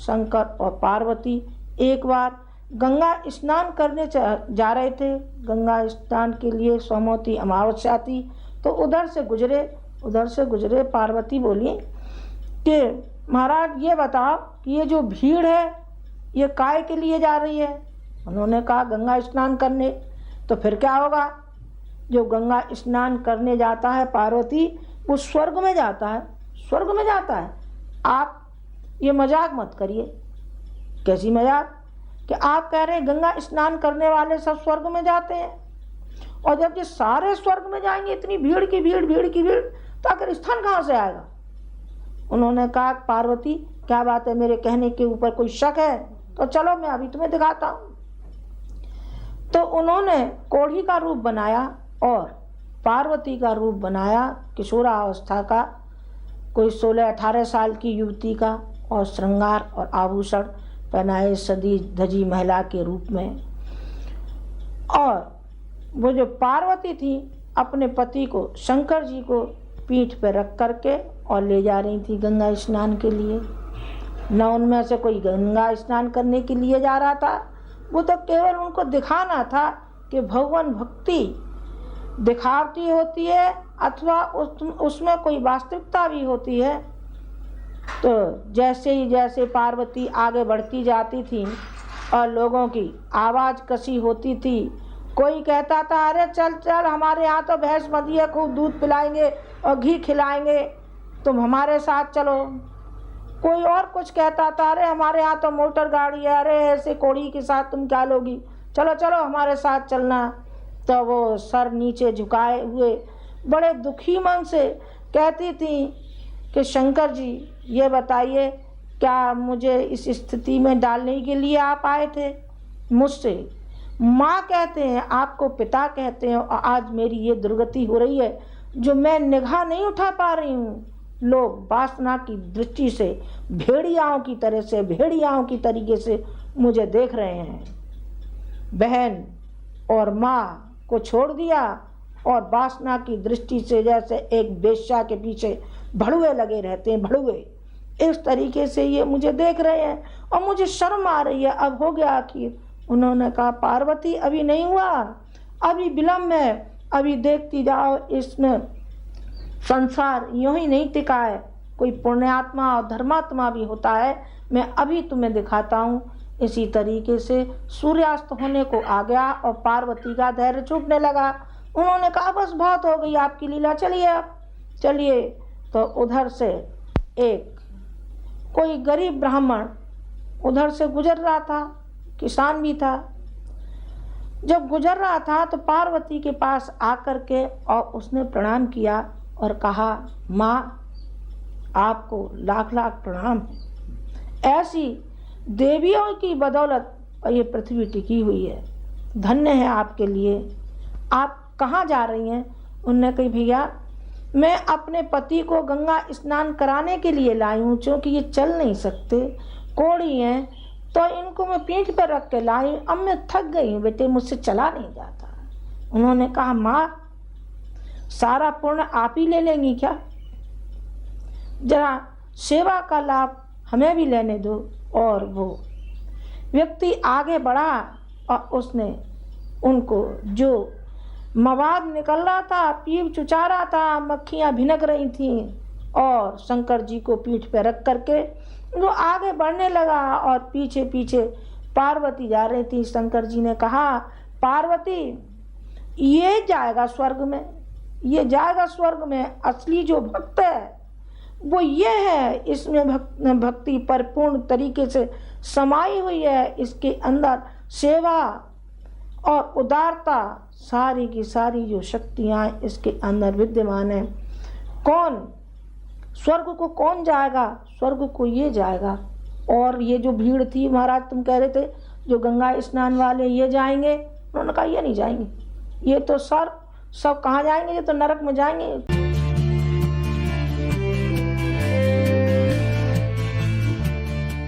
शंकर और पार्वती एक बार गंगा स्नान करने जा रहे थे। गंगा स्नान के लिए सोमवती अमावस्या थी, तो उधर से गुजरे। पार्वती बोली कि महाराज ये बताओ कि ये जो भीड़ है ये काय के लिए जा रही है? उन्होंने कहा गंगा स्नान करने। तो फिर क्या होगा? जो गंगा स्नान करने जाता है पार्वती, वो स्वर्ग में जाता है। आप ये मजाक मत करिए। कैसी मजाक? कि आप कह रहे हैं गंगा स्नान करने वाले सब स्वर्ग में जाते हैं, और जब ये सारे स्वर्ग में जाएंगे, इतनी भीड़ की भीड़, तो आखिर स्थान कहाँ से आएगा? उन्होंने कहा पार्वती क्या बात है, मेरे कहने के ऊपर कोई शक है? तो चलो मैं अभी तुम्हें दिखाता हूँ। तो उन्होंने कोढ़ी का रूप बनाया और पार्वती का रूप बनाया, किशोरावस्था का, कोई 16-18 साल की युवती का, और श्रृंगार और आभूषण पहनाए सजी धजी महिला के रूप में। और वो जो पार्वती थी अपने पति को, शंकर जी को पीठ पर रख करके और ले जा रही थी गंगा स्नान के लिए। न उनमें से कोई गंगा स्नान करने के लिए जा रहा था, वो तो केवल उनको दिखाना था कि भगवान भक्ति दिखावटी होती है अथवा उसमें कोई वास्तविकता भी होती है। तो जैसे पार्वती आगे बढ़ती जाती थी और लोगों की आवाज़ कसी होती थी, कोई कहता था अरे चल चल हमारे यहाँ तो भैंस बंधी है, खूब दूध पिलाएंगे और घी खिलाएंगे, तुम हमारे साथ चलो। कोई और कुछ कहता था अरे हमारे यहाँ तो मोटर गाड़ी है, अरे ऐसे कोढ़ी के साथ तुम क्या लोगी, चलो चलो हमारे साथ चलना। तो वो सर नीचे झुकाए हुए बड़े दुखी मन से कहती थी कि शंकर जी ये बताइए, क्या मुझे इस स्थिति में डालने के लिए आप आए थे? मुझसे माँ कहते हैं, आपको पिता कहते हैं, और आज मेरी ये दुर्गति हो रही है जो मैं निगाह नहीं उठा पा रही हूँ। लोग वासना की दृष्टि से भेड़ियाओं की तरीके से मुझे देख रहे हैं। बहन और माँ को छोड़ दिया और वासना की दृष्टि से जैसे एक वेश्या के पीछे भड़ुए लगे रहते हैं, भड़ुए, इस तरीके से ये मुझे देख रहे हैं और मुझे शर्म आ रही है। अब हो गया आखिर। उन्होंने कहा पार्वती अभी नहीं हुआ, अभी विलम्ब है, अभी देखती जाओ, इसमें संसार यूं ही नहीं टिका है, कोई पुण्यात्मा और धर्मात्मा भी होता है, मैं अभी तुम्हें दिखाता हूँ। इसी तरीके से सूर्यास्त होने को आ गया और पार्वती का धैर्य छूटने लगा। उन्होंने कहा बस बहुत हो गई आपकी लीला, चलिए आप चलिए। तो उधर से एक कोई गरीब ब्राह्मण उधर से गुजर रहा था, किसान भी था। जब गुजर रहा था तो पार्वती के पास आकर के और उसने प्रणाम किया और कहा माँ आपको लाख लाख प्रणाम, ऐसी देवियों की बदौलत ये पृथ्वी टिकी हुई है, धन्य है आपके लिए। आप कहाँ जा रही हैं? उन्होंने कही भैया मैं अपने पति को गंगा स्नान कराने के लिए लाई हूँ, क्योंकि ये चल नहीं सकते, कोढ़ी हैं, तो इनको मैं पीठ पर रख के लाई। अब मैं थक गई हूँ बेटे, मुझसे चला नहीं जाता। उन्होंने कहा माँ सारा पुण्य आप ही ले लेंगी क्या? जरा सेवा का लाभ हमें भी लेने दो। और वो व्यक्ति आगे बढ़ा और उसने उनको जो मवाद निकल रहा था, पीप चुचा रहा था, मक्खियाँ भिनक रही थीं, और शंकर जी को पीठ पर रख करके वो आगे बढ़ने लगा और पीछे पीछे पार्वती जा रही थी। शंकर जी ने कहा पार्वती ये जाएगा स्वर्ग में, ये जाएगा स्वर्ग में। असली जो भक्त है वो ये है, इसमें भक्ति परिपूर्ण तरीके से समाई हुई है, इसके अंदर सेवा और उदारता सारी की सारी जो शक्तियाँ इसके अंदर विद्यमान है। कौन स्वर्ग को कौन जाएगा? स्वर्ग को ये जाएगा। और ये जो भीड़ थी महाराज तुम कह रहे थे जो गंगा स्नान वाले ये जाएंगे, उन्होंने कहा ये नहीं जाएंगे, ये तो सब कहाँ जाएंगे, ये तो नरक में जाएंगे।